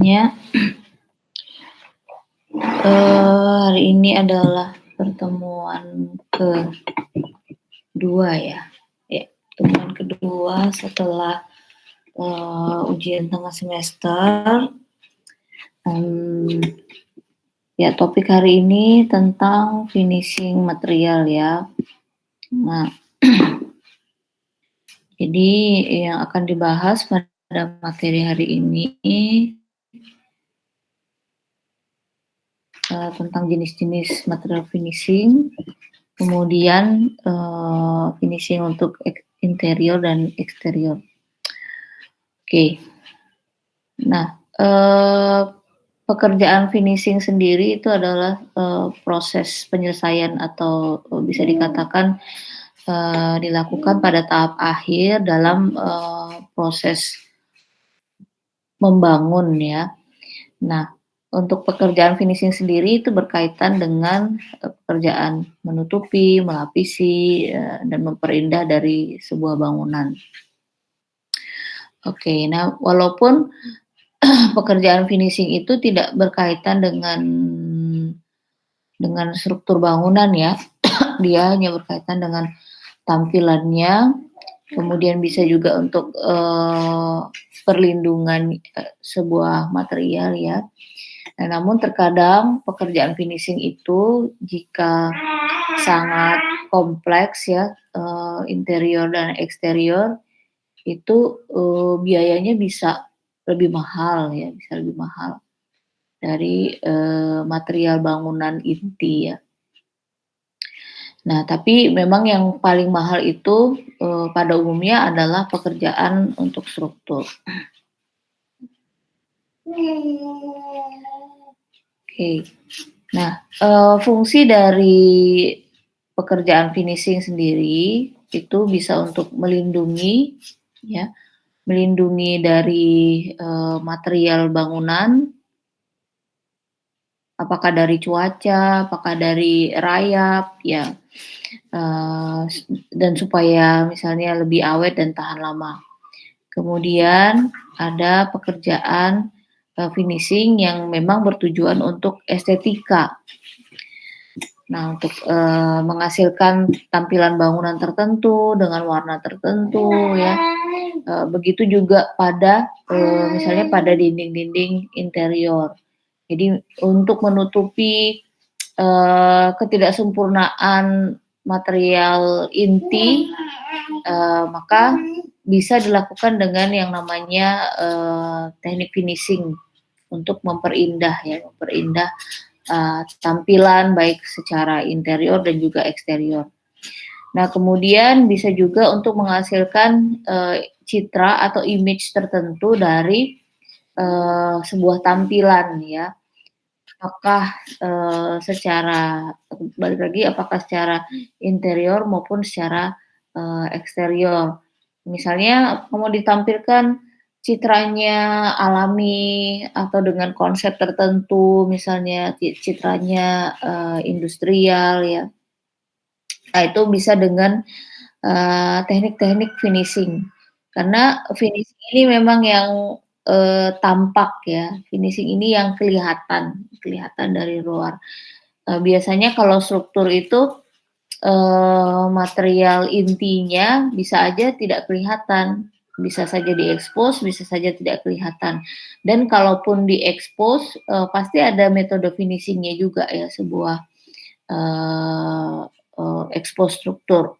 Ya, hari ini adalah pertemuan kedua ya. Ya, pertemuan kedua setelah, ujian tengah semester. Ya topik hari ini tentang finishing material ya. Nah, jadi yang akan dibahas pada materi hari ini, tentang jenis-jenis material finishing, kemudian, finishing untuk interior dan eksterior. Oke. Nah, pekerjaan finishing sendiri itu adalah, proses penyelesaian atau, bisa dikatakan, dilakukan pada tahap akhir dalam, proses membangun ya. Nah, untuk pekerjaan finishing sendiri itu berkaitan dengan, pekerjaan menutupi, melapisi, dan memperindah dari sebuah bangunan. Oke, nah walaupun pekerjaan finishing itu tidak berkaitan dengan struktur bangunan ya, dia hanya berkaitan dengan tampilannya, kemudian bisa juga untuk, perlindungan, sebuah material ya. Nah, namun terkadang pekerjaan finishing itu jika sangat kompleks ya, interior dan eksterior, itu, biayanya bisa lebih mahal ya, bisa lebih mahal dari, material bangunan inti ya. Nah, tapi memang yang paling mahal itu, pada umumnya adalah pekerjaan untuk struktur. Oke. Nah, fungsi dari pekerjaan finishing sendiri itu bisa untuk melindungi ya, melindungi dari, material bangunan, apakah dari cuaca, apakah dari rayap ya, dan supaya misalnya lebih awet dan tahan lama. Kemudian ada pekerjaan, finishing yang memang bertujuan untuk estetika. Nah, untuk, menghasilkan tampilan bangunan tertentu dengan warna tertentu ya, begitu juga pada, misalnya pada dinding-dinding interior. Jadi untuk menutupi, ketidaksempurnaan material inti, maka bisa dilakukan dengan yang namanya, teknik finishing untuk memperindah ya, memperindah, tampilan baik secara interior dan juga eksterior. Nah, kemudian bisa juga untuk menghasilkan, citra atau image tertentu dari, sebuah tampilan ya. Apakah, secara balik lagi apakah secara interior maupun secara, eksterior. Misalnya mau ditampilkan citranya alami atau dengan konsep tertentu, misalnya citranya, industrial ya. Nah, itu bisa dengan, teknik-teknik finishing. Karena finishing ini memang yang, tampak ya, finishing ini yang kelihatan, kelihatan dari luar. Biasanya kalau struktur itu, material intinya bisa aja tidak kelihatan, bisa saja diekspos, bisa saja tidak kelihatan. Dan kalaupun diekspos, pasti ada metode finishing-nya juga ya, sebuah, eee expose struktur.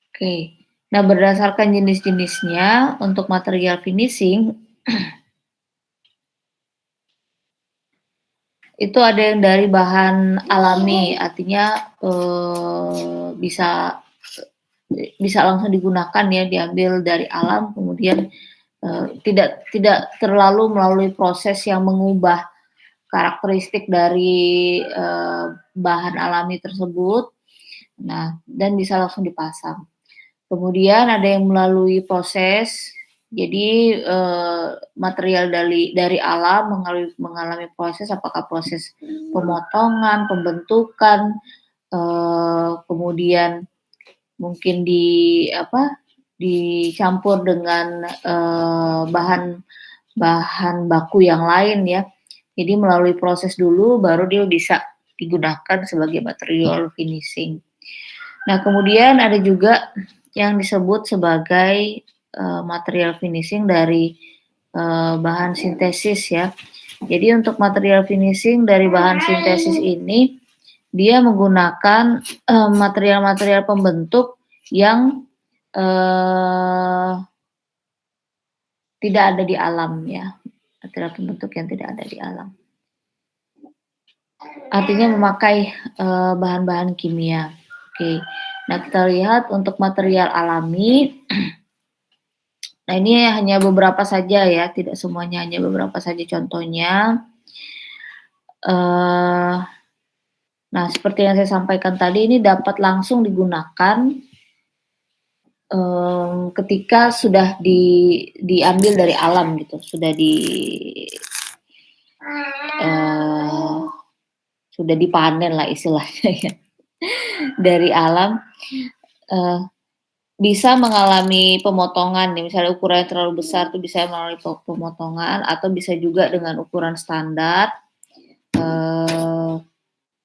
Oke. Nah, berdasarkan jenis-jenisnya untuk material finishing, itu ada yang dari bahan alami, artinya, bisa langsung digunakan ya, diambil dari alam kemudian, tidak tidak terlalu melalui proses yang mengubah karakteristik dari, bahan alami tersebut. Nah, dan bisa langsung dipasang. Kemudian ada yang melalui proses, jadi, material dari alam mengalami proses, apakah proses pemotongan, pembentukan, kemudian mungkin dicampur dengan bahan baku yang lain ya. Jadi melalui proses dulu baru dia bisa digunakan sebagai material finishing. Nah, kemudian ada juga yang disebut sebagai material finishing dari bahan sintesis ya. Jadi untuk material finishing dari bahan sintesis ini dia menggunakan material-material pembentuk yang tidak ada di alam ya, material pembentuk yang tidak ada di alam. Artinya memakai bahan-bahan kimia. Oke. Nah, kita lihat untuk material alami. Nah, ini hanya beberapa saja ya, tidak semuanya, hanya beberapa saja contohnya. Nah, seperti yang saya sampaikan tadi, ini dapat langsung digunakan ketika sudah diambil dari alam gitu, sudah dipanen lah istilahnya ya dari alam, bisa mengalami pemotongan nih, misalnya ukurannya terlalu besar tuh bisa melalui pemotongan atau bisa juga dengan ukuran standar.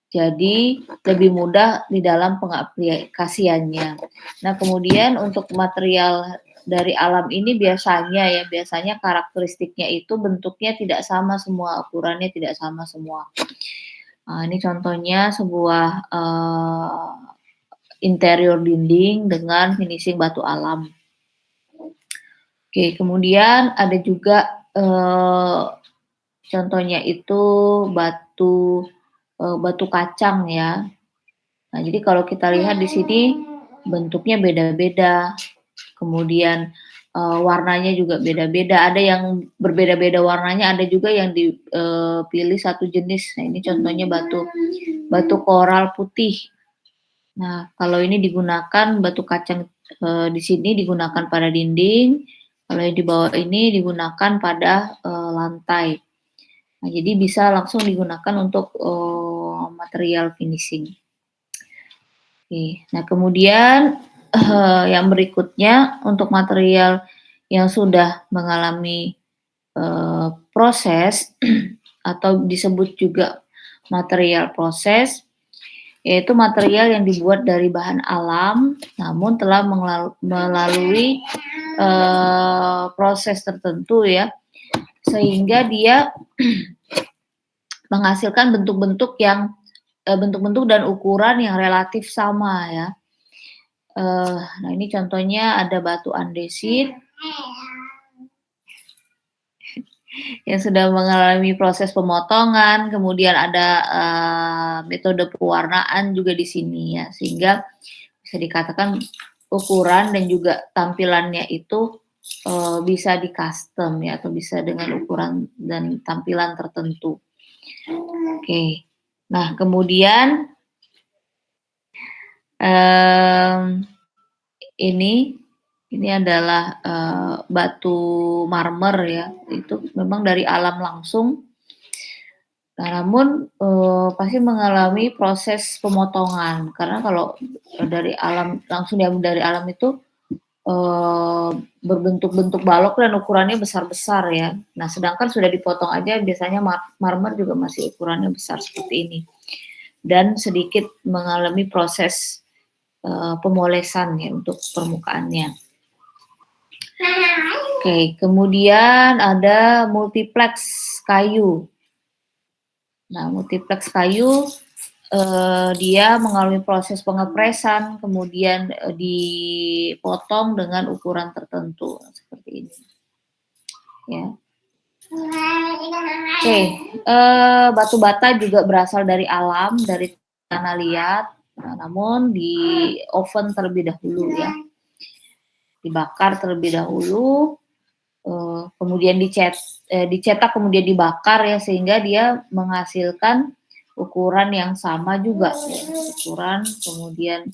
Jadi lebih mudah di dalam pengaplikasiannya. Nah, kemudian untuk material dari alam ini biasanya karakteristiknya itu bentuknya tidak sama semua, ukurannya tidak sama semua. Nah, ini contohnya sebuah interior dinding dengan finishing batu alam. Oke, kemudian ada juga contohnya itu batu kacang ya. Nah, jadi kalau kita lihat di sini bentuknya beda-beda, kemudian warnanya juga beda-beda. Ada yang berbeda-beda warnanya, ada juga yang dipilih satu jenis. Nah, ini contohnya batu koral putih. Nah, kalau ini digunakan batu kacang di sini digunakan pada dinding, kalau yang di bawah ini digunakan pada lantai. Nah, jadi bisa langsung digunakan untuk material finishing. Oke. Nah, kemudian yang berikutnya untuk material yang sudah mengalami proses atau disebut juga material proses, yaitu material yang dibuat dari bahan alam namun telah melalui proses tertentu ya, sehingga dia menghasilkan bentuk-bentuk dan ukuran yang relatif sama ya. Nah, ini contohnya ada batu andesit yang sudah mengalami proses pemotongan, kemudian ada metode pewarnaan juga di sini ya, sehingga bisa dikatakan ukuran dan juga tampilannya itu bisa di custom ya, atau bisa dengan ukuran dan tampilan tertentu. Oke. Nah, kemudian ini adalah batu marmer ya, itu memang dari alam langsung. Nah, namun pasti mengalami proses pemotongan, karena kalau dari alam langsung diambil dari alam itu berbentuk-bentuk balok dan ukurannya besar-besar ya. Nah, sedangkan sudah dipotong aja biasanya marmer juga masih ukurannya besar seperti ini. Dan sedikit mengalami proses pemolesan ya untuk permukaannya. Oke, kemudian ada multiplex kayu. Nah, multiplex kayu dia mengalami proses pengepresan, kemudian dipotong dengan ukuran tertentu seperti ini. Ya. Oke, batu bata juga berasal dari alam, dari tanah liat, namun di oven terlebih dahulu ya, dibakar terlebih dahulu, kemudian dicetak kemudian dibakar ya, sehingga dia menghasilkan ukuran yang sama juga ya, ukuran kemudian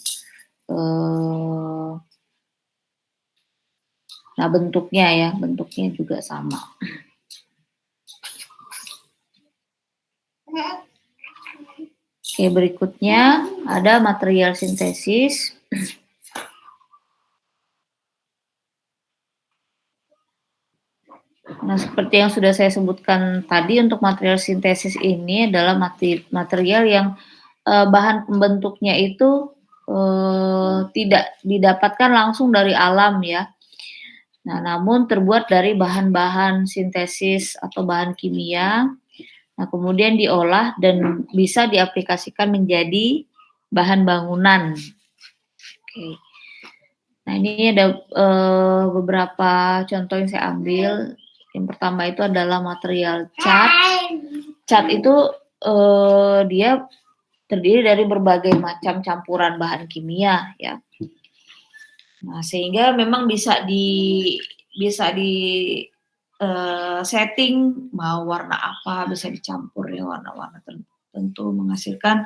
nah bentuknya juga sama. Oke, berikutnya ada material sintesis. Nah, seperti yang sudah saya sebutkan tadi, untuk material sintesis ini adalah material yang, bahan pembentuknya itu, tidak didapatkan langsung dari alam ya. Nah, namun terbuat dari bahan-bahan sintesis atau bahan kimia. Nah, kemudian diolah dan bisa diaplikasikan menjadi bahan bangunan. Oke. Nah, ini ada, beberapa contoh yang saya ambil. Yang pertama itu adalah material cat. Cat itu, dia terdiri dari berbagai macam campuran bahan kimia ya. Nah, sehingga memang bisa di setting mau warna apa, bisa dicampur ya warna-warna tertentu menghasilkan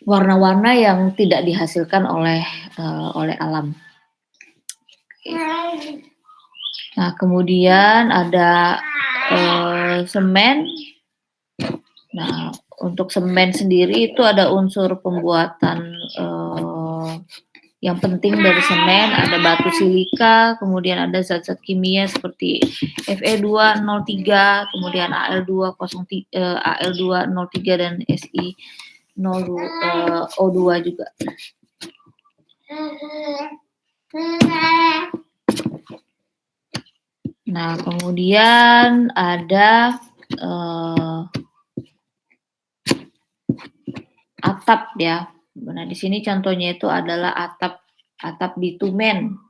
warna-warna yang tidak dihasilkan oleh alam. Nah, kemudian ada, semen. Nah, untuk semen sendiri itu ada unsur pembuatan, yang penting dari semen, ada batu silika, kemudian ada zat-zat kimia seperti Fe2O3, kemudian Al203 dan Si02O2 juga. Nah, kemudian ada, atap ya. Nah, di sini contohnya itu adalah atap bitumen.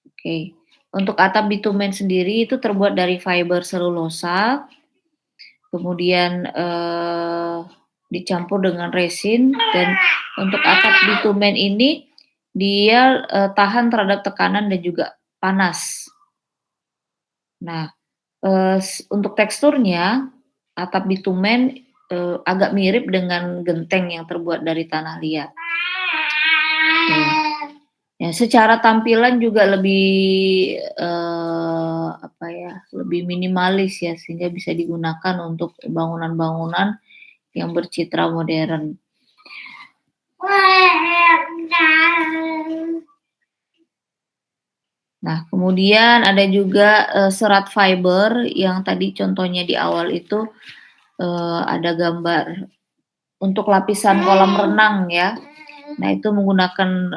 Oke. Untuk atap bitumen sendiri itu terbuat dari fiber selulosa, kemudian, dicampur dengan resin, dan untuk atap bitumen ini dia, tahan terhadap tekanan dan juga panas. Nah, untuk teksturnya atap bitumen, agak mirip dengan genteng yang terbuat dari tanah liat. Ya, secara tampilan juga lebih, lebih minimalis ya, sehingga bisa digunakan untuk bangunan-bangunan yang bercitra modern. Nah, kemudian ada juga, serat fiber yang tadi contohnya di awal itu, ada gambar untuk lapisan kolam renang ya. Nah, itu menggunakan,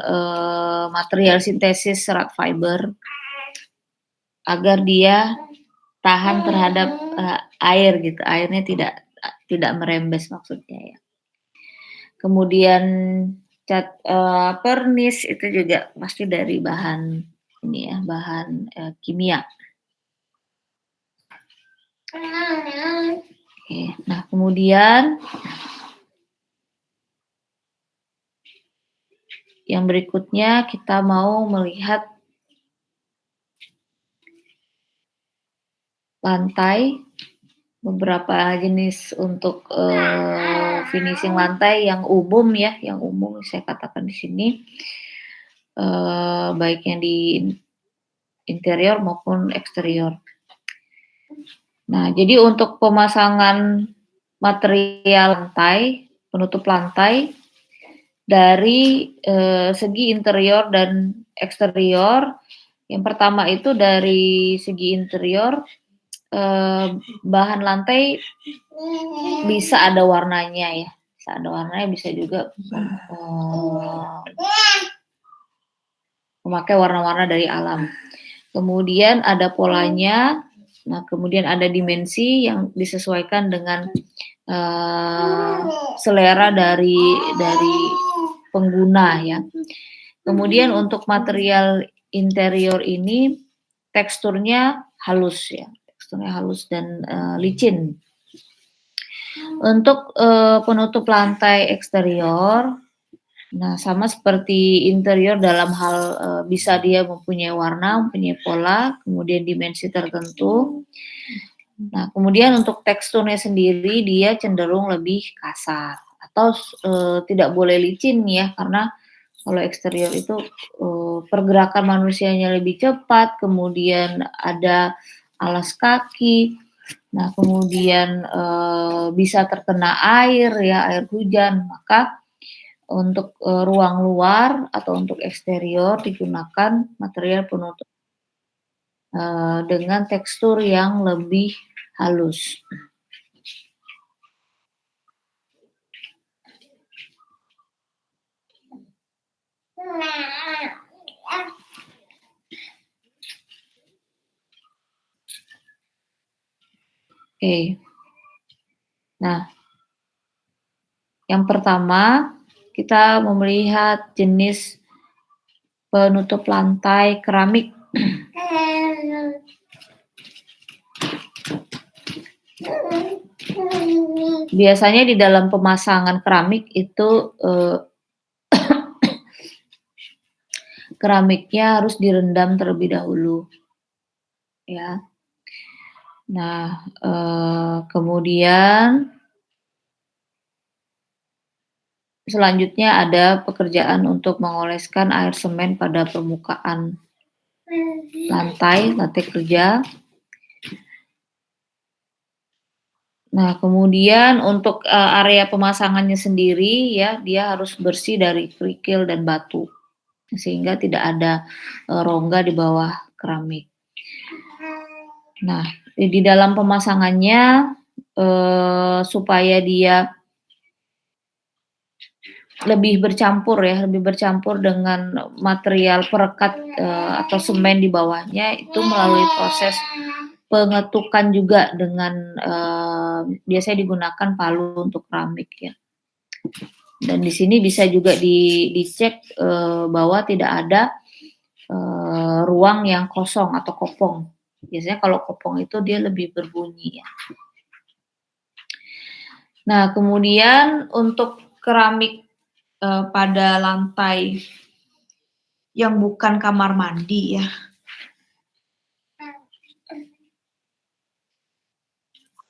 material sintesis serat fiber agar dia tahan terhadap, air gitu, airnya tidak merembes maksudnya ya. Kemudian cat, pernis itu juga pasti dari bahan ini ya, bahan, kimia. Oke, nah kemudian yang berikutnya kita mau melihat lantai, beberapa jenis untuk, finishing lantai yang umum ya, yang umum saya katakan di sini, baik yang di interior maupun eksterior. Nah, jadi untuk pemasangan material lantai, penutup lantai dari, segi interior dan eksterior, yang pertama itu dari segi interior, bahan lantai bisa ada warnanya ya, bisa ada warnanya, bisa juga, memakai warna-warna dari alam. Kemudian ada polanya, nah kemudian ada dimensi yang disesuaikan dengan, selera dari pengguna ya. Kemudian untuk material interior ini teksturnya halus ya, teksturnya halus dan, licin. Untuk, penutup lantai eksterior, nah sama seperti interior dalam hal, bisa dia mempunyai warna, mempunyai pola, kemudian dimensi tertentu. Nah, kemudian untuk teksturnya sendiri dia cenderung lebih kasar atau, tidak boleh licin ya, karena kalau eksterior itu, pergerakan manusianya lebih cepat, kemudian ada alas kaki. Nah, kemudian, bisa terkena air ya, air hujan, maka, Untuk, ruang luar atau untuk eksterior digunakan material penutup, dengan tekstur yang lebih halus. Oke. Nah, yang pertama kita melihat jenis penutup lantai keramik. Biasanya di dalam pemasangan keramik itu, keramiknya harus direndam terlebih dahulu, ya. Nah, kemudian selanjutnya ada pekerjaan untuk mengoleskan air semen pada permukaan lantai kerja. Nah, kemudian untuk, area pemasangannya sendiri ya, dia harus bersih dari kerikil dan batu, sehingga tidak ada, rongga di bawah keramik. Nah, di dalam pemasangannya, supaya dia lebih bercampur dengan material perekat, atau semen di bawahnya itu melalui proses pengetukan juga dengan, biasanya digunakan palu untuk keramik ya. Dan di sini bisa juga dicek, bahwa tidak ada, ruang yang kosong atau kopong. Biasanya kalau kopong itu dia lebih berbunyi ya. Nah, kemudian untuk keramik, pada lantai yang bukan kamar mandi ya,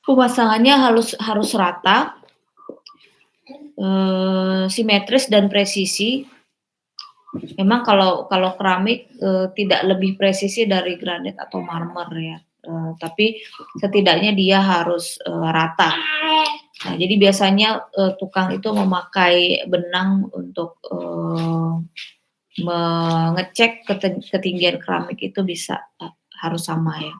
pemasangannya harus rata, simetris dan presisi. Memang kalau keramik, tidak lebih presisi dari granit atau marmer ya, tapi setidaknya dia harus, rata. Nah, jadi biasanya, tukang itu memakai benang untuk, mengecek ketinggian keramik itu bisa, harus sama ya.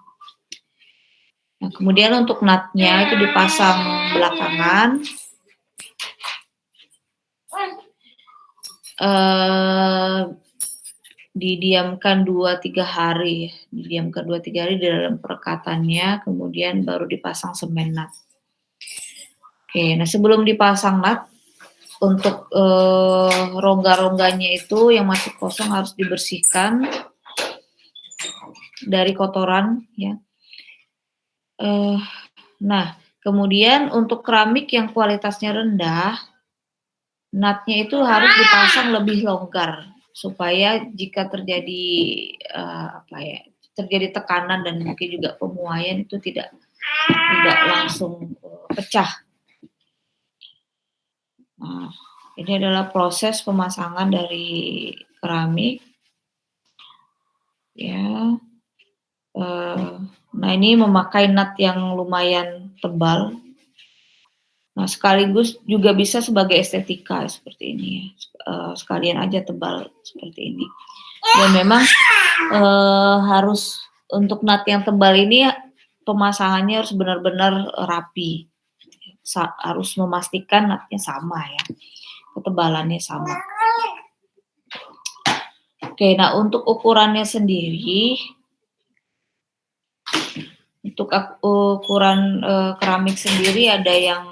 Nah, kemudian untuk nutnya itu dipasang belakangan. Didiamkan 2-3 hari di dalam perekatannya, kemudian baru dipasang semen nut. Oke, nah sebelum dipasang nut, untuk, rongga-rongganya itu yang masih kosong harus dibersihkan dari kotoran ya. Nah, kemudian untuk keramik yang kualitasnya rendah, nutnya itu harus dipasang lebih longgar supaya jika terjadi, terjadi tekanan dan mungkin juga pemuaian itu tidak langsung, pecah. Nah, ini adalah proses pemasangan dari keramik. Ya, nah ini memakai nut yang lumayan tebal. Nah, sekaligus juga bisa sebagai estetika seperti ini ya, sekalian aja tebal seperti ini. Dan memang, harus untuk nut yang tebal ini pemasangannya harus benar-benar rapi. Harus memastikan nutnya sama ya, ketebalannya sama. Oke, nah untuk ukurannya sendiri, untuk ukuran, keramik sendiri ada yang,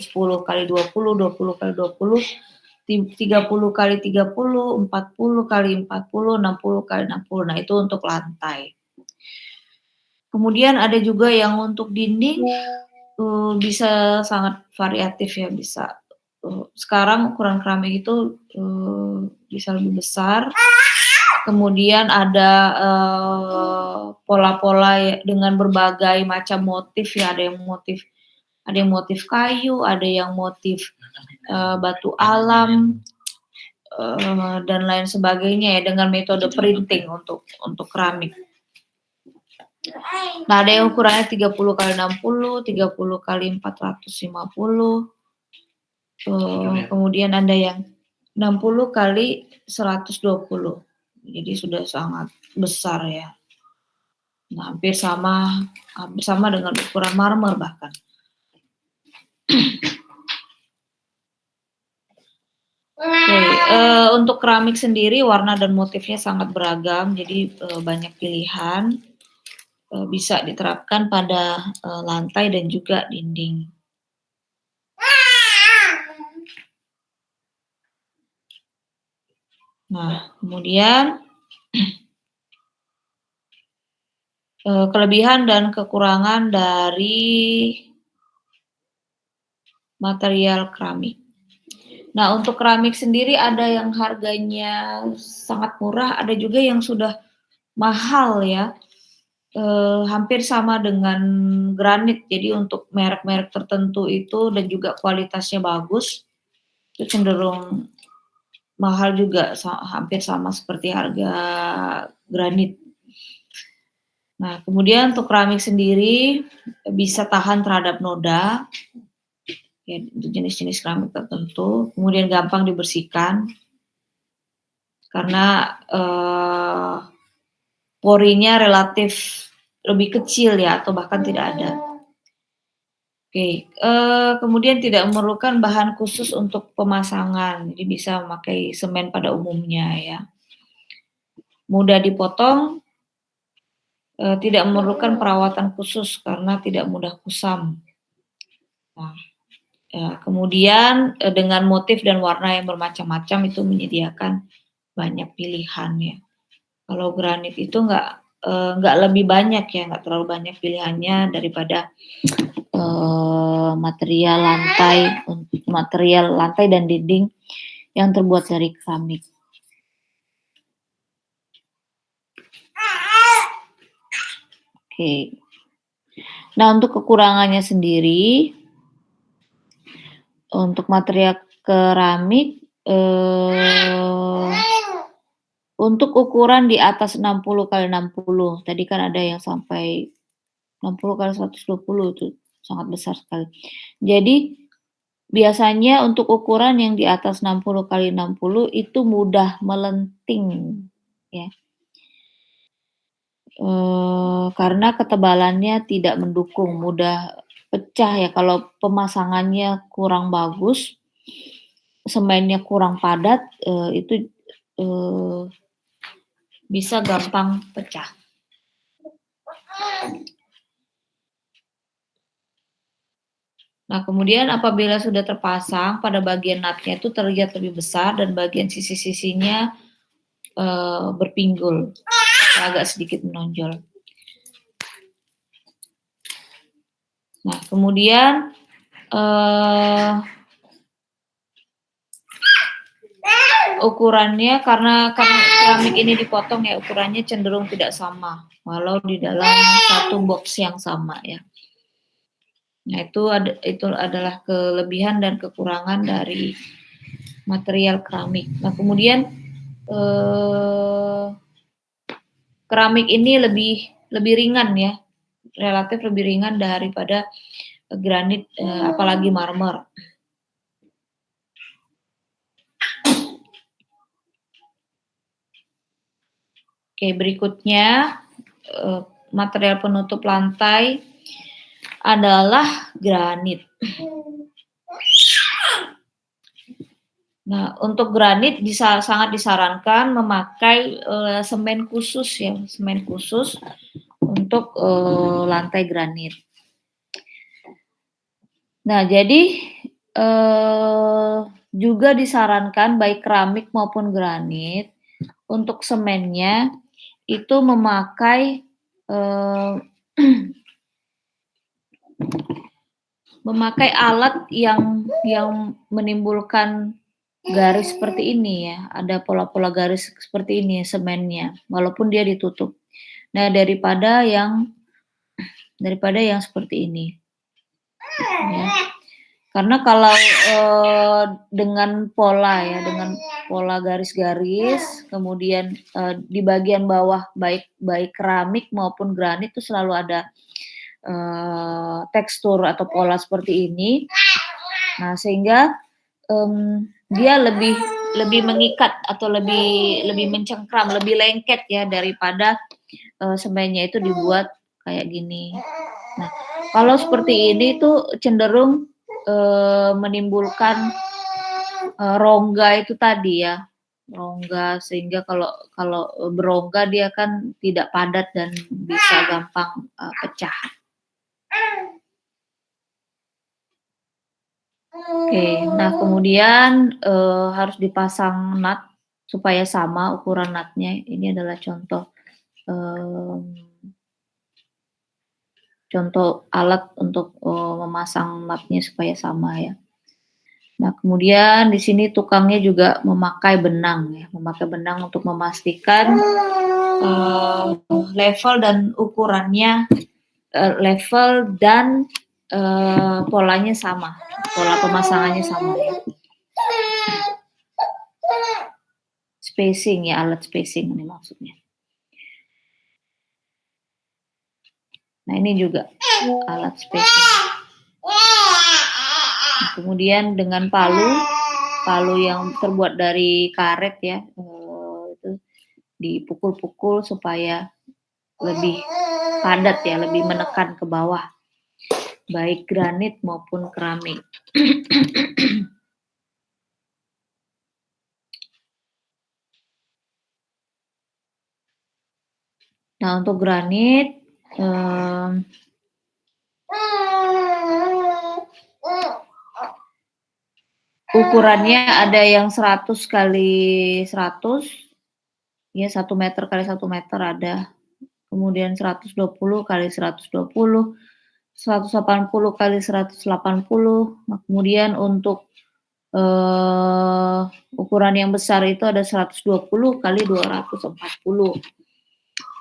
10x20, 20x20, 30x30, 40x40, 60x60. Nah, itu untuk lantai. Kemudian ada juga yang untuk dinding, bisa sangat variatif ya, bisa, sekarang ukuran keramik itu, bisa lebih besar. Kemudian ada, pola-pola dengan berbagai macam motif ya, ada yang motif kayu, ada yang motif, batu alam, dan lain sebagainya ya, dengan metode printing untuk keramik. Nah, ada yang ukurannya 30x60, 30x450. kemudian ada yang 60 kali 120. Jadi sudah sangat besar ya. Nah, hampir sama dengan ukuran marmer bahkan. Oke, untuk keramik sendiri warna dan motifnya sangat beragam, jadi banyak pilihan, bisa diterapkan pada lantai dan juga dinding. Nah, kemudian kelebihan dan kekurangan dari material keramik. Nah, untuk keramik sendiri ada yang harganya sangat murah, ada juga yang sudah mahal ya, hampir sama dengan granit. Jadi untuk merek-merek tertentu itu dan juga kualitasnya bagus, itu cenderung mahal juga, hampir sama seperti harga granit. Nah, kemudian untuk keramik sendiri bisa tahan terhadap noda, ya, untuk jenis-jenis keramik tertentu, kemudian gampang dibersihkan karena porinya relatif lebih kecil ya atau bahkan tidak ada. Oke, kemudian tidak memerlukan bahan khusus untuk pemasangan, jadi bisa memakai semen pada umumnya ya. Mudah dipotong, tidak memerlukan perawatan khusus karena tidak mudah kusam. Nah, kemudian dengan motif dan warna yang bermacam-macam itu menyediakan banyak pilihan ya. Kalau granit itu nggak lebih banyak ya, nggak terlalu banyak pilihannya daripada material lantai dan dinding yang terbuat dari keramik. Oke. Nah, untuk kekurangannya sendiri, untuk material keramik, untuk ukuran di atas 60 kali 60, tadi kan ada yang sampai 60 kali 120 itu sangat besar sekali. Jadi biasanya untuk ukuran yang di atas 60 kali 60 itu mudah melenting ya. Karena ketebalannya tidak mendukung, mudah pecah ya kalau pemasangannya kurang bagus, semennya kurang padat, itu bisa gampang pecah. Nah, kemudian apabila sudah terpasang, pada bagian nutnya itu terlihat lebih besar dan bagian sisi-sisinya berpinggul, agak sedikit menonjol. Nah, kemudian ukurannya karena keramik ini dipotong ya, ukurannya cenderung tidak sama walau di dalam satu box yang sama ya. Nah, itu adalah kelebihan dan kekurangan dari material keramik. Nah, kemudian keramik ini lebih ringan ya, relatif lebih ringan daripada granit, apalagi marmer. Oke, berikutnya material penutup lantai adalah granit. Nah, untuk granit sangat disarankan memakai semen khusus ya, semen khusus untuk lantai granit. Nah, jadi juga disarankan baik keramik maupun granit untuk semennya itu memakai memakai alat yang menimbulkan garis seperti ini ya, ada pola-pola garis seperti ini semennya, walaupun dia ditutup. Nah, daripada yang seperti ini. Ya. Karena kalau dengan pola garis-garis, kemudian di bagian bawah baik keramik maupun granit itu selalu ada tekstur atau pola seperti ini. Nah, sehingga dia lebih lebih mengikat atau lebih lebih mencengkram, lebih lengket ya daripada, semennya itu dibuat kayak gini. Nah, kalau seperti ini tuh cenderung, menimbulkan, rongga itu tadi ya, rongga sehingga kalau kalau, berongga dia kan tidak padat dan bisa gampang, pecah. Oke, nah kemudian, harus dipasang nut supaya sama ukuran nutnya. Ini adalah contoh, mmm, contoh alat untuk, memasang nutnya supaya sama ya. Nah kemudian di sini tukangnya juga memakai benang ya, memakai benang untuk memastikan, level dan ukurannya, level dan, polanya sama, pola pemasangannya sama ya. Spacing ya, alat spacing ini maksudnya. Nah ini juga alat spacing. Nah, kemudian dengan palu, palu yang terbuat dari karet ya, itu dipukul-pukul supaya lebih padat ya, lebih menekan ke bawah, baik granit maupun keramik. Nah untuk granit, ukurannya ada yang 100 kali 100, ya 1 meter kali 1 meter ada. Kemudian 120 kali 120, 180 kali 180. Nah, kemudian untuk, ukuran yang besar itu ada 120 kali 240.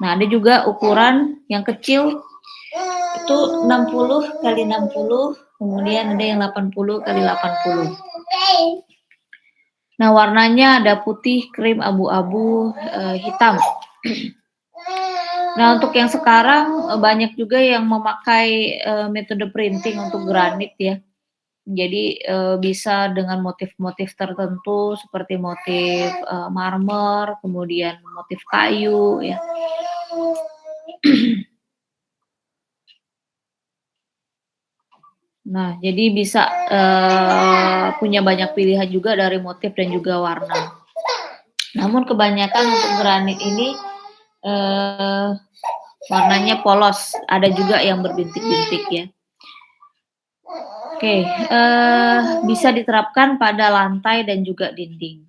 Nah, ada juga ukuran yang kecil itu 60 kali 60, kemudian ada yang 80 kali 80. Nah, warnanya ada putih, krim, abu-abu, hitam. Nah, untuk yang sekarang, banyak juga yang memakai, metode printing untuk granit ya. Jadi, bisa dengan motif-motif tertentu seperti motif, marmer, kemudian motif kayu ya. Nah, jadi bisa, punya banyak pilihan juga dari motif dan juga warna. Namun kebanyakan untuk granit ini, eee, warnanya polos, ada juga yang berbintik-bintik ya. Oke, bisa diterapkan pada lantai dan juga dinding.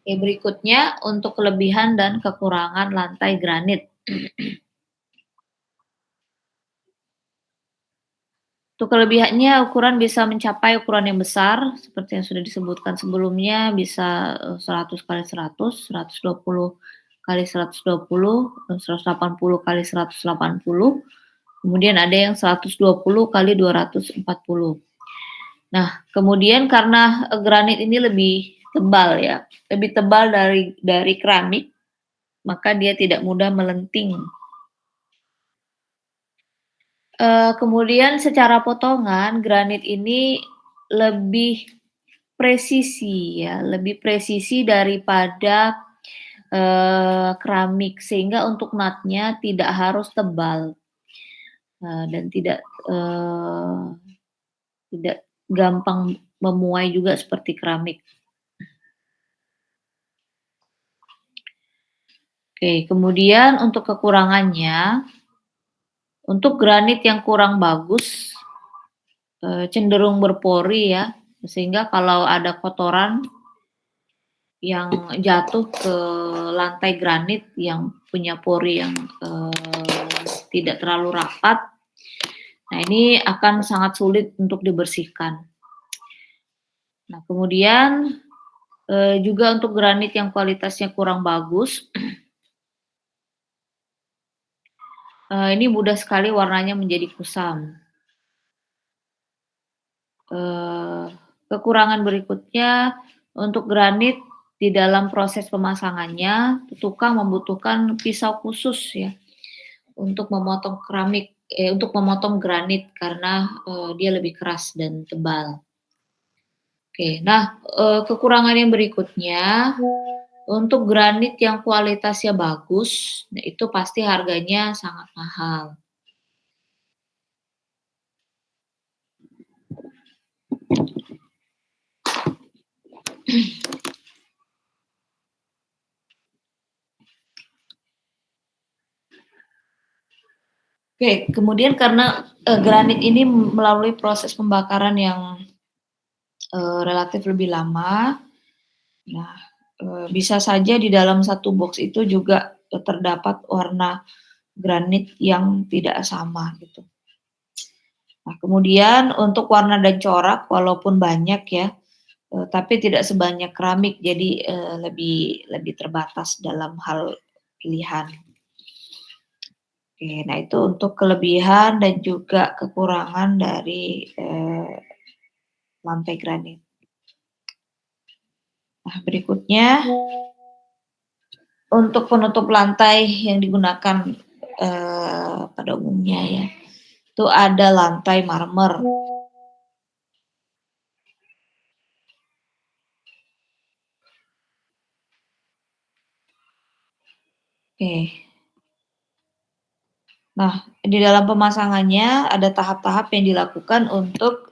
Oke, berikutnya untuk kelebihan dan kekurangan lantai granit. Untuk kelebihannya ukuran bisa mencapai ukuran yang besar seperti yang sudah disebutkan sebelumnya bisa, 100 kali 100, 120 kali 120, 180 kali 180, kemudian ada yang 120 kali 240. Nah, kemudian karena, granit ini lebih tebal ya, lebih tebal dari keramik, maka dia tidak mudah melenting. Kemudian secara potongan granit ini lebih presisi ya, lebih presisi daripada, keramik sehingga untuk nutnya tidak harus tebal, dan tidak gampang memuai juga seperti keramik. Oke, kemudian untuk kekurangannya, untuk granit yang kurang bagus, cenderung berpori ya, sehingga kalau ada kotoran yang jatuh ke lantai granit yang punya pori yang, tidak terlalu rapat, nah ini akan sangat sulit untuk dibersihkan. Nah kemudian, juga untuk granit yang kualitasnya kurang bagus, ini mudah sekali warnanya menjadi kusam. Eee, Kekurangan berikutnya untuk granit Di dalam proses pemasangannya, tukang membutuhkan pisau khusus ya, untuk memotong untuk memotong granit karena, dia lebih keras dan tebal. Oke, nah, kekurangan yang berikutnya, untuk granit yang kualitasnya bagus, nah itu pasti harganya sangat mahal. Oke, kemudian karena, granit ini melalui proses pembakaran yang, relatif lebih lama, nah, bisa saja di dalam satu box itu juga, terdapat warna granit yang tidak sama gitu. Nah, kemudian untuk warna dan corak walaupun banyak ya, tapi tidak sebanyak keramik jadi, lebih lebih terbatas dalam hal pilihan. Oke, nah itu untuk kelebihan dan juga kekurangan dari, lantai granit. Nah, berikutnya untuk penutup lantai yang digunakan, pada umumnya ya, itu ada lantai marmer. Oke. Nah, di dalam pemasangannya ada tahap-tahap yang dilakukan untuk,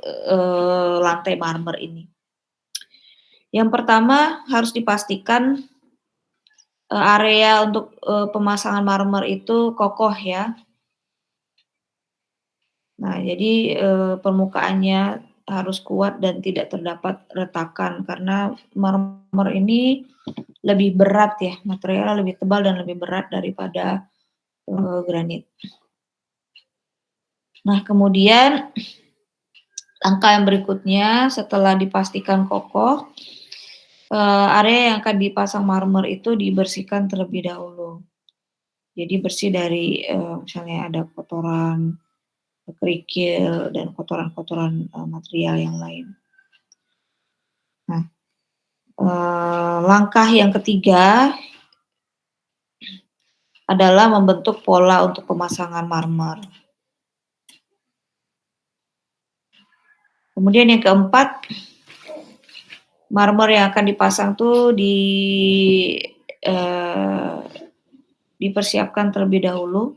lantai marmer ini. Yang pertama harus dipastikan, area untuk, pemasangan marmer itu kokoh ya. Nah, jadi, permukaannya harus kuat dan tidak terdapat retakan karena marmer ini lebih berat ya, materialnya lebih tebal dan lebih berat daripada, granit. Nah, kemudian langkah yang berikutnya setelah dipastikan kokoh, area yang akan dipasang marmer itu dibersihkan terlebih dahulu. Jadi bersih dari, misalnya ada kotoran, kerikil, dan kotoran-kotoran, material yang lain. Nah, langkah yang ketiga adalah membentuk pola untuk pemasangan marmer. Kemudian yang keempat, marmer yang akan dipasang tuh eee, dipersiapkan terlebih dahulu.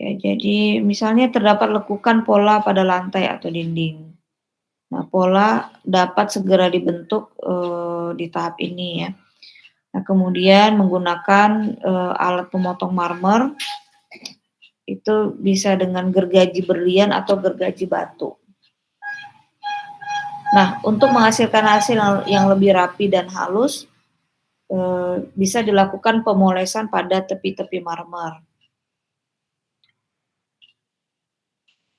Ya, jadi misalnya terdapat lekukan pola pada lantai atau dinding. Nah, pola dapat segera dibentuk, di tahap ini ya. Nah, kemudian menggunakan, alat pemotong marmer, itu bisa dengan gergaji berlian atau gergaji batu. Nah, untuk menghasilkan hasil yang lebih rapi dan halus, bisa dilakukan pemolesan pada tepi-tepi marmer.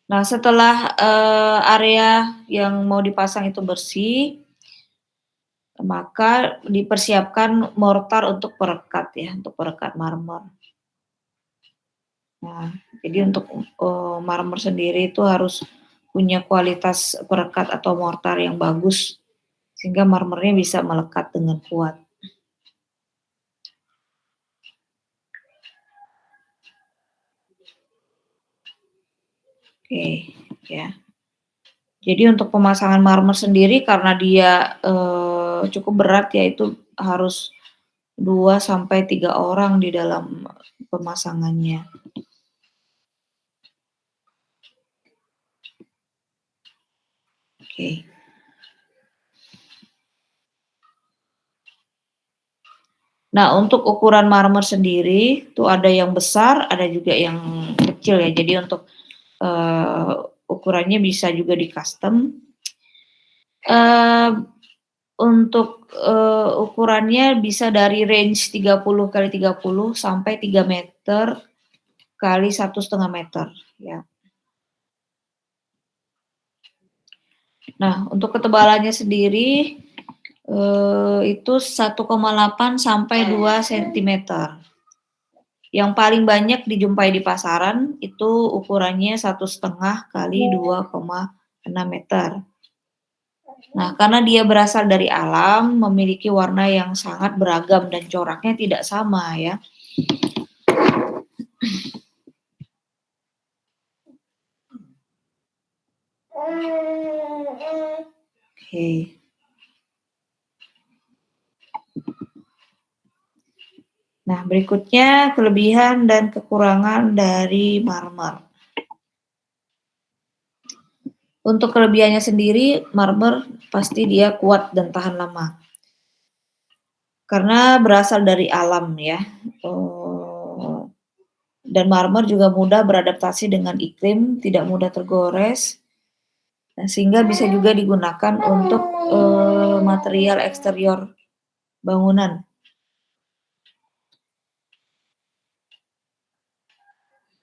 Nah, setelah, area yang mau dipasang itu bersih, maka dipersiapkan mortar untuk perekat ya, untuk perekat marmer. Nah, jadi untuk, marmer sendiri itu harus punya kualitas perekat atau mortar yang bagus, sehingga marmernya bisa melekat dengan kuat. Oke, ya. Jadi untuk pemasangan marmer sendiri karena dia, cukup berat ya, itu harus 2 sampai 3 orang di dalam pemasangannya. Oke. Nah, untuk ukuran marmer sendiri, tuh ada yang besar, ada juga yang kecil ya. Jadi untuk, eee, ukurannya bisa juga di-custom. Eee, untuk, ukurannya bisa dari range 30 kali 30 sampai 3 meter kali 1,5 meter, ya. Nah, untuk ketebalannya sendiri, itu 1,8 sampai 2 sentimeter. Yang paling banyak dijumpai di pasaran itu ukurannya 1,5 kali 2,6 meter. Nah, karena dia berasal dari alam, memiliki warna yang sangat beragam dan coraknya tidak sama ya. Oke. Nah, berikutnya kelebihan dan kekurangan dari marmer. Untuk kelebihannya sendiri, marmer pasti dia kuat dan tahan lama. Karena berasal dari alam ya. Dan marmer juga mudah beradaptasi dengan iklim, tidak mudah tergores, sehingga bisa juga digunakan untuk material eksterior bangunan.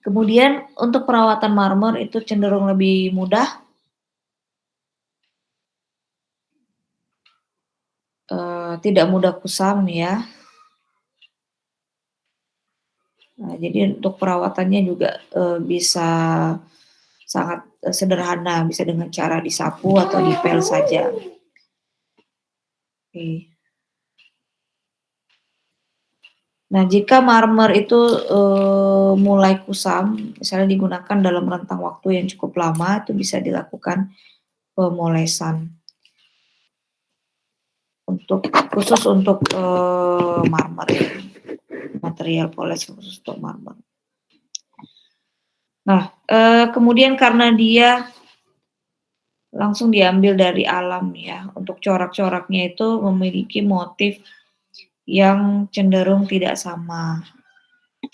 Kemudian untuk perawatan marmer itu cenderung lebih mudah, tidak mudah kusam ya. Nah, jadi untuk perawatannya juga bisa sangat sederhana, bisa dengan cara disapu atau dipel saja. Oke. Nah, jika marmer itu mulai kusam, misalnya digunakan dalam rentang waktu yang cukup lama, itu bisa dilakukan pemolesan khusus untuk marmer ya, material poles khusus untuk marmer. Nah, kemudian karena dia langsung diambil dari alam ya, untuk corak-coraknya itu memiliki motif yang cenderung tidak sama.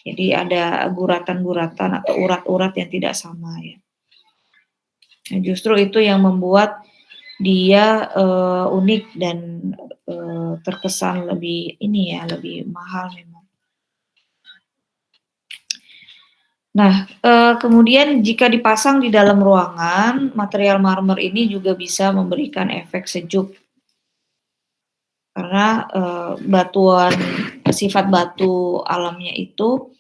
Jadi ada guratan-guratan atau urat-urat yang tidak sama ya. Nah, justru itu yang membuat dia unik dan terkesan lebih ini ya, lebih mahal memang. Nah, kemudian jika dipasang di dalam ruangan, material marmer ini juga bisa memberikan efek sejuk. Karena sifat batu alamnya itu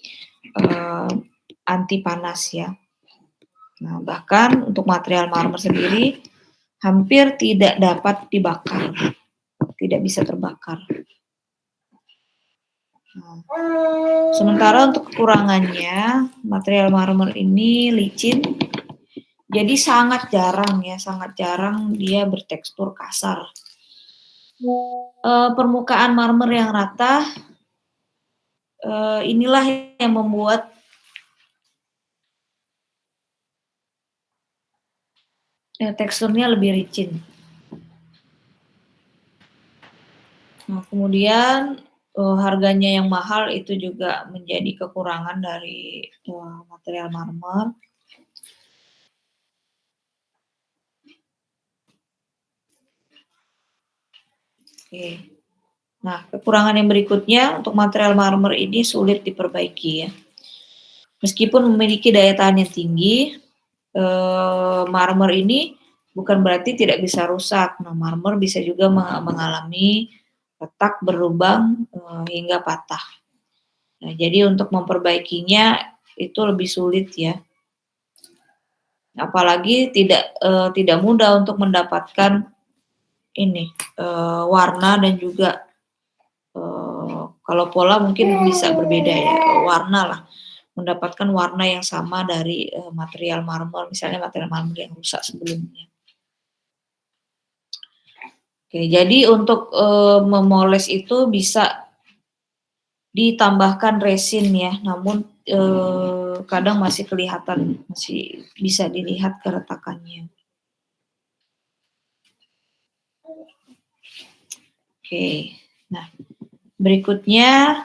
anti panas ya. Nah, bahkan untuk material marmer sendiri hampir tidak dapat dibakar, tidak bisa terbakar. Nah, sementara untuk kekurangannya, material marmer ini licin, jadi sangat jarang dia bertekstur kasar. Permukaan marmer yang rata, inilah yang membuat teksturnya lebih licin. Nah, kemudian harganya yang mahal itu juga menjadi kekurangan dari material marmer. Oke. Nah, kekurangan yang berikutnya untuk material marmer ini sulit diperbaiki ya. Meskipun memiliki daya tahan yang tinggi, marmer ini bukan berarti tidak bisa rusak. Nah, marmer bisa juga mengalami retak, berlubang, hingga patah. Nah, jadi untuk memperbaikinya itu lebih sulit ya. Apalagi tidak mudah untuk mendapatkan ini warna dan juga kalau pola mungkin bisa berbeda ya, warna lah. Mendapatkan warna yang sama dari material marmer, misalnya material marmer yang rusak sebelumnya. Oke, jadi untuk memoles itu bisa ditambahkan resin ya, namun kadang masih bisa dilihat keretakannya. Oke, nah berikutnya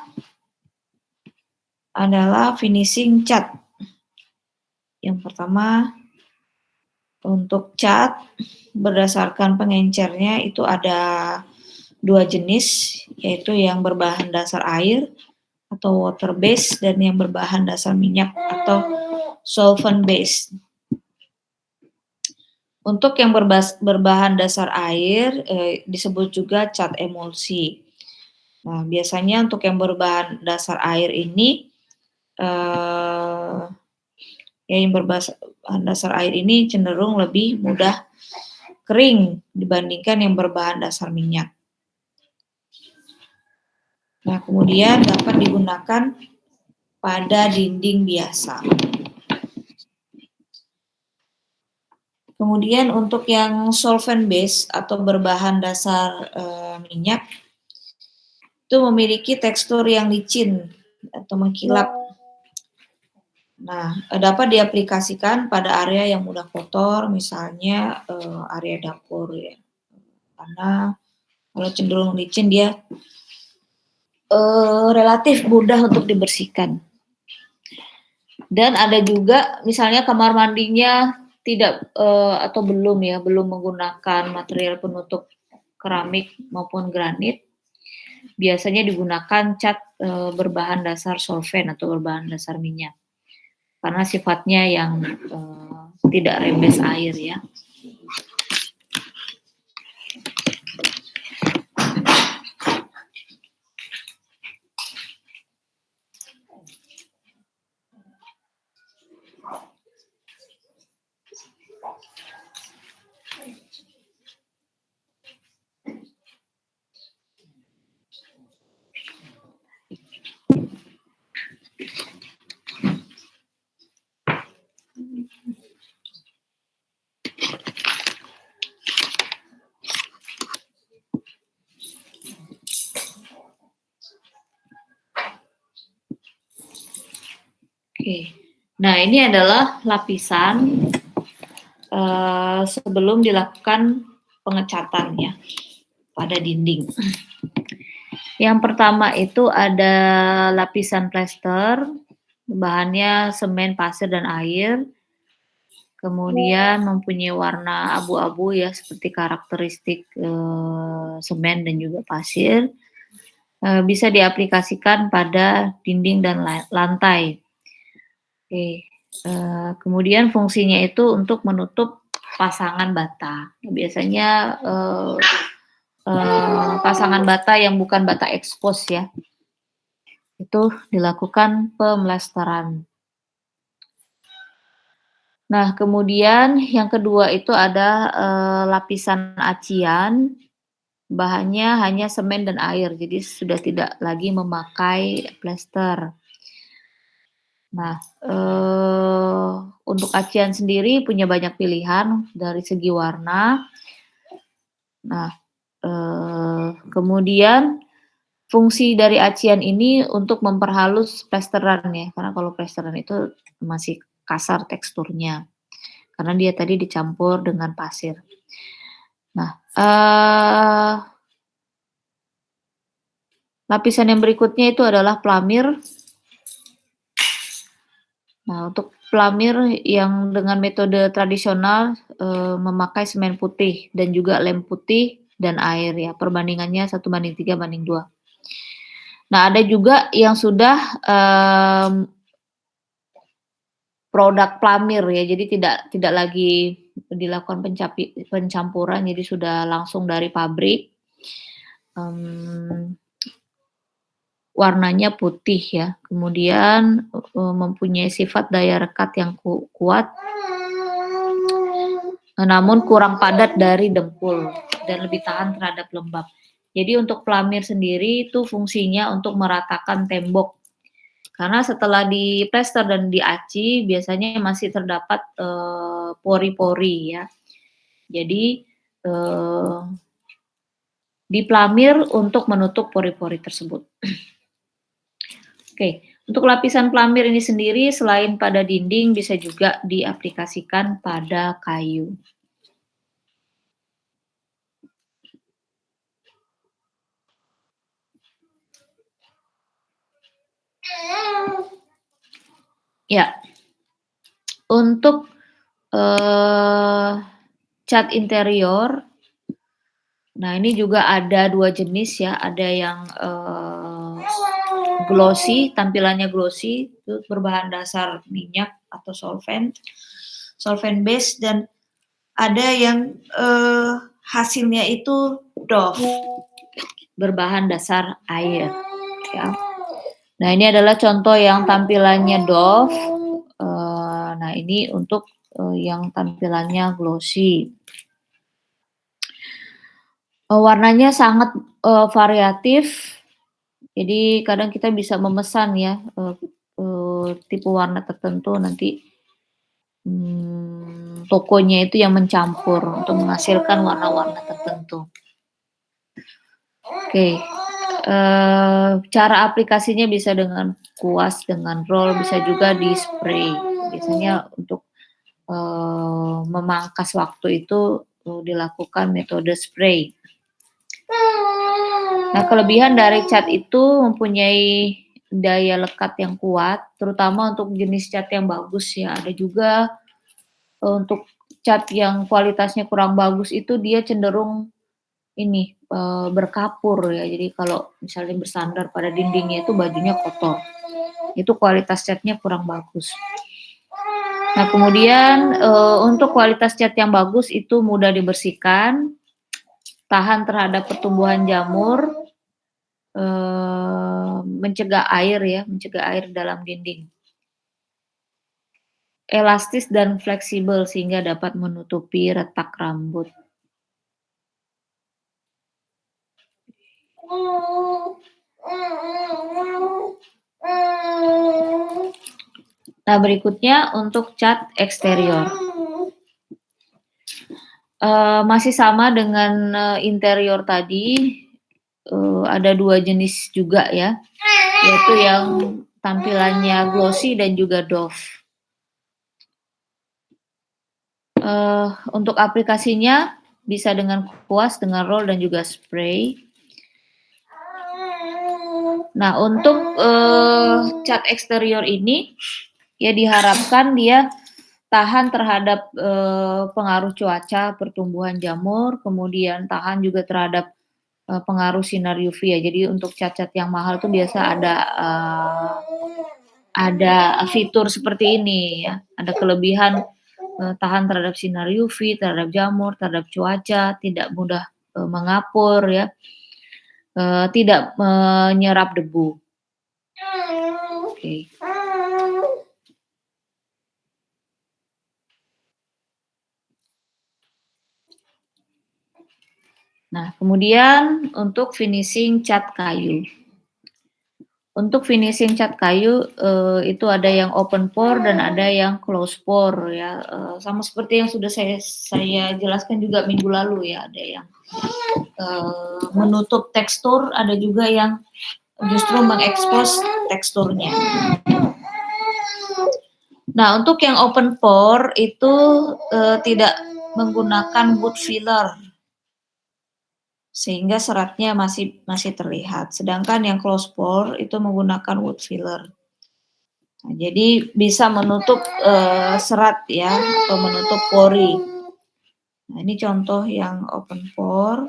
adalah finishing cat. Yang pertama, untuk cat berdasarkan pengencernya itu ada 2 jenis, yaitu yang berbahan dasar air atau water base dan yang berbahan dasar minyak atau solvent base. Untuk yang berbahan dasar air disebut juga cat emulsi. Nah, biasanya untuk yang berbahan dasar air ini yang berbahan dasar air ini cenderung lebih mudah kering dibandingkan yang berbahan dasar minyak. Nah, kemudian dapat digunakan pada dinding biasa. Kemudian untuk yang solvent base atau berbahan dasar minyak itu memiliki tekstur yang licin atau mengkilap. Nah, dapat diaplikasikan pada area yang mudah kotor, misalnya area dapur ya. Karena kalau cenderung licin dia relatif mudah untuk dibersihkan. Dan ada juga misalnya kamar mandinya tidak atau belum menggunakan material penutup keramik maupun granit. Biasanya digunakan cat berbahan dasar solvent atau berbahan dasar minyak. Karena sifatnya yang tidak rembes air ya. Oke, nah ini adalah lapisan sebelum dilakukan pengecatan ya pada dinding. Yang pertama itu ada lapisan plester, bahannya semen, pasir, dan air. Kemudian mempunyai warna abu-abu ya seperti karakteristik semen dan juga pasir. Bisa diaplikasikan pada dinding dan lantai. Oke, kemudian fungsinya itu untuk menutup pasangan bata. Biasanya pasangan bata yang bukan bata ekspos ya, itu dilakukan pemlesteran. Nah, kemudian yang kedua itu ada lapisan acian, bahannya hanya semen dan air, jadi sudah tidak lagi memakai plester. Nah, untuk acian sendiri punya banyak pilihan dari segi warna. Nah, kemudian fungsi dari acian ini untuk memperhalus plesteran ya, karena kalau plesteran itu masih kasar teksturnya, karena dia tadi dicampur dengan pasir. Nah, lapisan yang berikutnya itu adalah pelamir. Nah, untuk pelamir yang dengan metode tradisional memakai semen putih dan juga lem putih dan air ya, perbandingannya 1:3:2. Nah, ada juga yang sudah produk pelamir ya, jadi tidak lagi dilakukan pencampuran, jadi sudah langsung dari pabrik. Warnanya putih ya, kemudian mempunyai sifat daya rekat yang kuat, namun kurang padat dari dempul dan lebih tahan terhadap lembab. Jadi untuk pelamir sendiri itu fungsinya untuk meratakan tembok, karena setelah diplester dan diaci biasanya masih terdapat pori-pori ya. Jadi dipelamir untuk menutup pori-pori tersebut. Oke, untuk lapisan pelamir ini sendiri selain pada dinding bisa juga diaplikasikan pada kayu. Ya, untuk cat interior, nah ini juga ada dua jenis ya, ada yang glossy, tampilannya glossy, itu berbahan dasar minyak atau solvent base, dan ada yang hasilnya itu doff, berbahan dasar air. Ya. Nah, ini adalah contoh yang tampilannya doff. Nah, ini untuk yang tampilannya glossy. Warnanya sangat, variatif, jadi kadang kita bisa memesan ya, tipe warna tertentu nanti, tokonya itu yang mencampur untuk menghasilkan warna-warna tertentu. Oke, cara aplikasinya bisa dengan kuas, dengan roll, bisa juga di-spray. Biasanya untuk, memangkas waktu itu, dilakukan metode spray. Nah, kelebihan dari cat itu mempunyai daya lekat yang kuat, terutama untuk jenis cat yang bagus ya. Ada juga, untuk cat yang kualitasnya kurang bagus itu dia cenderung ini, berkapur ya. Jadi kalau misalnya bersandar pada dindingnya itu bajunya kotor. Itu kualitas catnya kurang bagus. Nah, kemudian, untuk kualitas cat yang bagus itu mudah dibersihkan, tahan terhadap pertumbuhan jamur, mencegah air dalam dinding. Elastis dan fleksibel sehingga dapat menutupi retak rambut. Nah, berikutnya untuk cat eksterior. Masih sama dengan, interior tadi, ada 2 jenis juga ya, yaitu yang tampilannya glossy dan juga doff. Untuk aplikasinya bisa dengan kuas, dengan roll dan juga spray. Nah, untuk, cat eksterior ini, ya diharapkan dia tahan terhadap, pengaruh cuaca, pertumbuhan jamur, kemudian tahan juga terhadap, pengaruh sinar UV ya. Jadi untuk cat-cat yang mahal tuh biasa ada fitur seperti ini ya, ada kelebihan, tahan terhadap sinar UV, terhadap jamur, terhadap cuaca, tidak mudah, mengapur ya, tidak menyerap debu. Oke. Nah, kemudian untuk finishing cat kayu. Untuk finishing cat kayu, itu ada yang open pore dan ada yang close pore ya, sama seperti yang sudah saya jelaskan juga minggu lalu ya, ada yang, menutup tekstur, ada juga yang justru mengekspos teksturnya. Nah, untuk yang open pore itu, tidak menggunakan wood filler. Sehingga seratnya masih terlihat, sedangkan yang close pore itu menggunakan wood filler. Nah, jadi bisa menutup, serat ya, atau menutup pori. Nah, ini contoh yang open pore,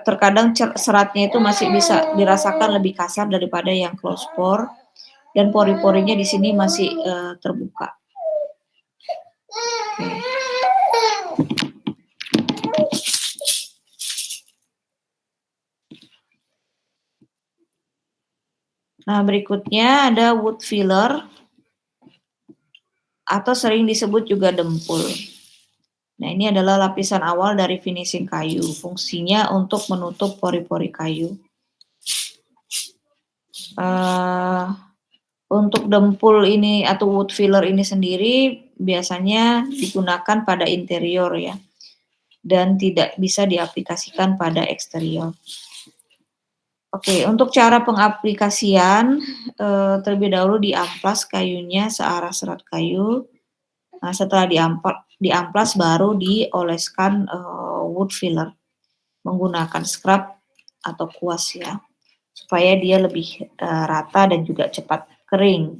terkadang seratnya itu masih bisa dirasakan lebih kasar daripada yang close pore, dan pori-porinya di sini masih, terbuka. Oke. Nah, berikutnya ada wood filler atau sering disebut juga dempul. Nah, ini adalah lapisan awal dari finishing kayu. Fungsinya untuk menutup pori-pori kayu. Untuk dempul ini atau wood filler ini sendiri biasanya digunakan pada interior ya, dan tidak bisa diaplikasikan pada eksterior. Oke, untuk cara pengaplikasian, terlebih dahulu diamplas kayunya searah serat kayu. Nah, setelah diamplas baru dioleskan, wood filler menggunakan scrub atau kuas ya, supaya dia lebih, rata dan juga cepat kering.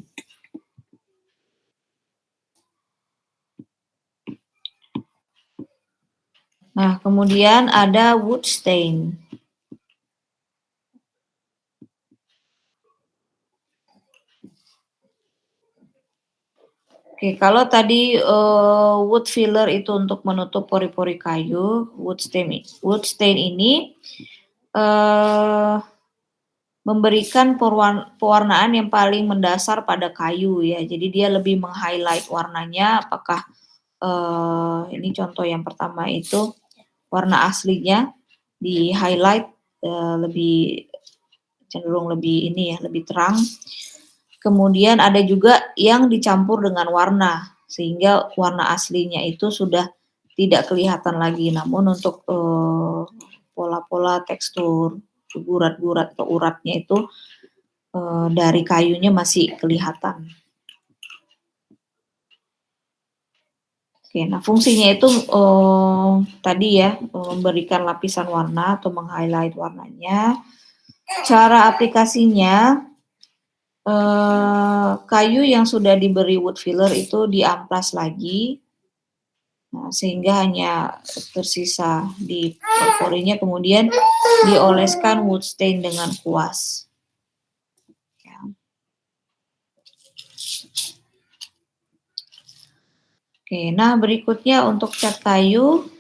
Nah, kemudian ada wood stain. Oke, kalau tadi, wood filler itu untuk menutup pori-pori kayu, wood stain ini, memberikan pewarnaan yang paling mendasar pada kayu ya. Jadi dia lebih meng-highlight warnanya, apakah, ini contoh yang pertama itu, warna aslinya di highlight lebih cenderung lebih ini ya, lebih terang. Kemudian ada juga yang dicampur dengan warna sehingga warna aslinya itu sudah tidak kelihatan lagi. Namun untuk pola-pola tekstur gurat-gurat atau uratnya itu dari kayunya masih kelihatan. Oke, nah fungsinya itu tadi ya memberikan lapisan warna atau meng-highlight warnanya. Cara aplikasinya, kayu yang sudah diberi wood filler itu diamplas lagi, nah, sehingga hanya tersisa di porporinya, kemudian dioleskan wood stain dengan kuas. Ya. Oke, nah berikutnya untuk cat kayu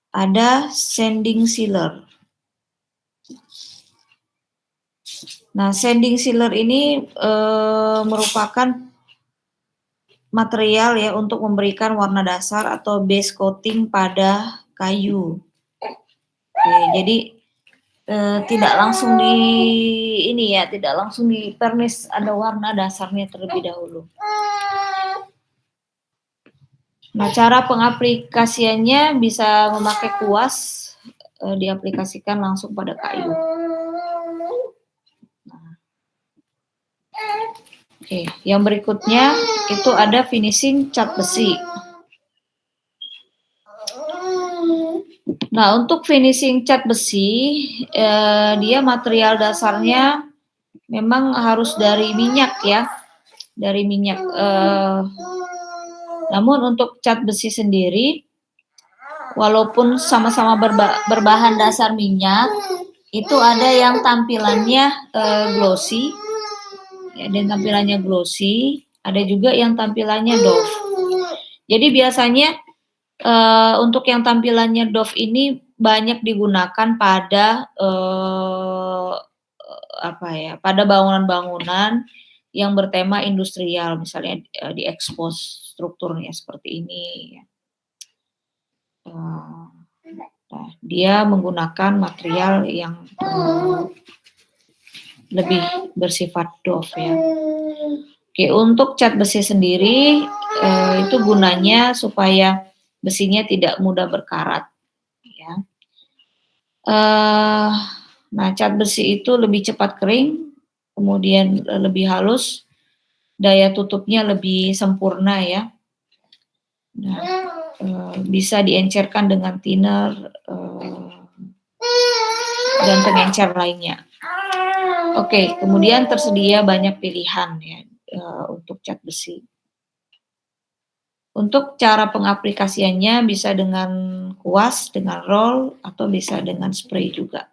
ada sanding sealer. Nah, sanding sealer ini merupakan material ya untuk memberikan warna dasar atau base coating pada kayu. Oke, jadi tidak langsung tidak langsung di pernis ada warna dasarnya terlebih dahulu. Nah, cara pengaplikasiannya bisa memakai kuas, diaplikasikan langsung pada kayu. Oke, yang berikutnya itu ada finishing cat besi. Nah, untuk finishing cat besi, dia material dasarnya memang harus dari minyak ya, dari minyak. Namun untuk cat besi sendiri, walaupun sama-sama berbahan dasar minyak, itu ada yang tampilannya glossy, ya, dan tampilannya glossy, ada juga yang tampilannya doff. Jadi biasanya untuk yang tampilannya doff ini banyak digunakan pada pada bangunan-bangunan yang bertema industrial, misalnya diekspos strukturnya seperti ini. Nah, dia menggunakan material yang lebih bersifat doff ya. Oke, untuk cat besi sendiri itu gunanya supaya besinya tidak mudah berkarat. Ya. Nah, cat besi itu lebih cepat kering, kemudian lebih halus, daya tutupnya lebih sempurna ya. Nah, bisa diencerkan dengan thinner dan pengencer lainnya. Oke, kemudian tersedia banyak pilihan ya untuk cat besi. Untuk cara pengaplikasiannya bisa dengan kuas, dengan roll, atau bisa dengan spray juga.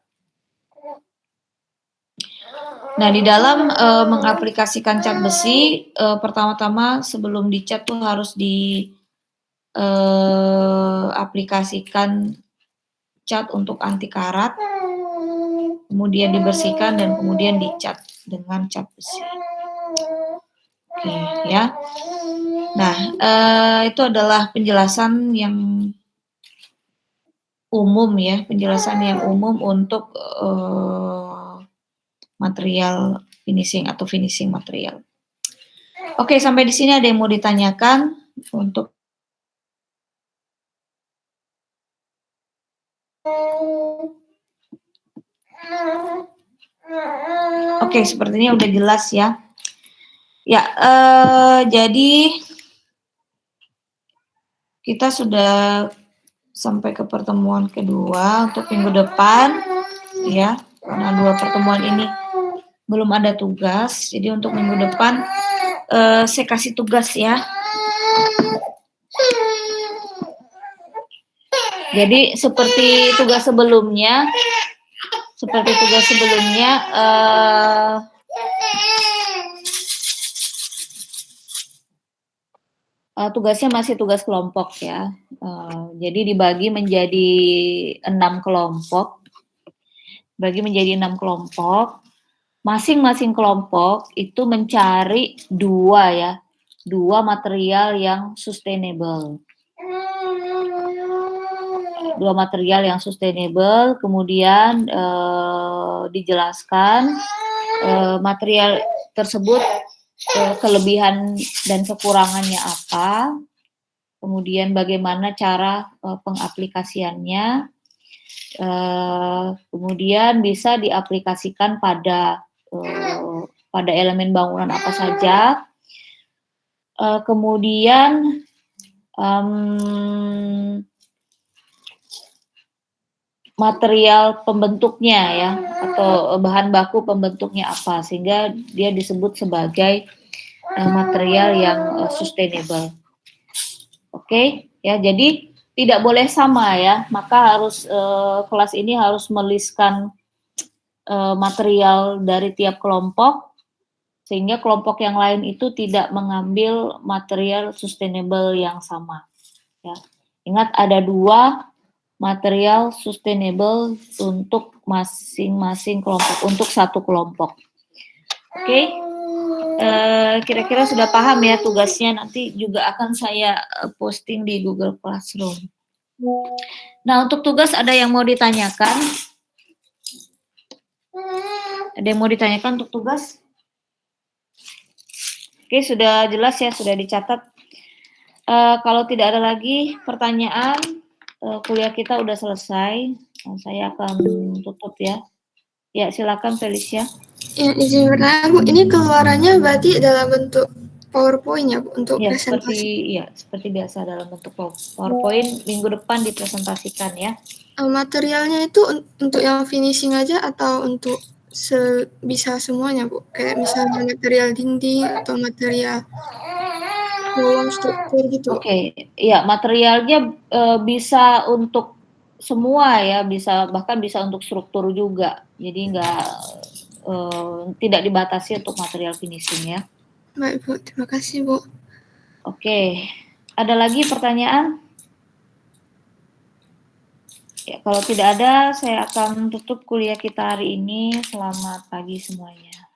Nah, di dalam mengaplikasikan cat besi, pertama-tama sebelum dicat tuh harus aplikasikan cat untuk anti karat, kemudian dibersihkan dan kemudian dicat dengan cat besi. Oke, ya. Nah, itu adalah penjelasan yang umum ya, penjelasan yang umum untuk material finishing atau finishing material. Oke, sampai di sini ada yang mau ditanyakan untuk Oke, sepertinya udah jelas ya. Ya, jadi kita sudah sampai ke pertemuan kedua untuk minggu depan, ya. Karena 2 pertemuan ini belum ada tugas, jadi untuk minggu depan saya kasih tugas ya. Jadi seperti tugas sebelumnya, tugasnya masih tugas kelompok ya. Jadi dibagi menjadi 6 kelompok. Masing-masing kelompok itu mencari 2 material yang sustainable. 2 material yang sustainable, kemudian dijelaskan material tersebut kelebihan dan kekurangannya apa, kemudian bagaimana cara pengaplikasiannya, kemudian bisa diaplikasikan pada elemen bangunan apa saja, kemudian material pembentuknya ya, atau bahan baku pembentuknya apa, sehingga dia disebut sebagai material yang sustainable. Oke, ya, jadi tidak boleh sama ya, maka harus kelas ini harus meliskan material dari tiap kelompok, sehingga kelompok yang lain itu tidak mengambil material sustainable yang sama. Ya. Ingat ada 2 material sustainable untuk masing-masing kelompok, untuk satu kelompok. Oke, kira-kira sudah paham ya tugasnya, nanti juga akan saya posting di Google Classroom. Nah, untuk tugas ada yang mau ditanyakan? Ada yang mau ditanyakan untuk tugas? Oke, sudah jelas ya, sudah dicatat. Kalau tidak ada lagi pertanyaan, kuliah kita udah selesai. Saya akan tutup ya. Ya, silakan Felicia. Ya, izin bertanya Bu, ini keluarannya berarti dalam bentuk PowerPoint ya Bu, untuk ya, presentasi? Seperti biasa dalam bentuk PowerPoint, minggu depan dipresentasikan ya. Materialnya itu untuk yang finishing aja atau untuk bisa semuanya Bu? Kayak misalnya material dinding atau material kolom struktur gitu. Oke, ya materialnya bisa untuk semua ya, bahkan bisa untuk struktur juga. Jadi tidak dibatasi untuk material finishing ya. Baik Bu, terima kasih Bu. Oke, ada lagi pertanyaan? Ya, kalau tidak ada, saya akan tutup kuliah kita hari ini. Selamat pagi semuanya.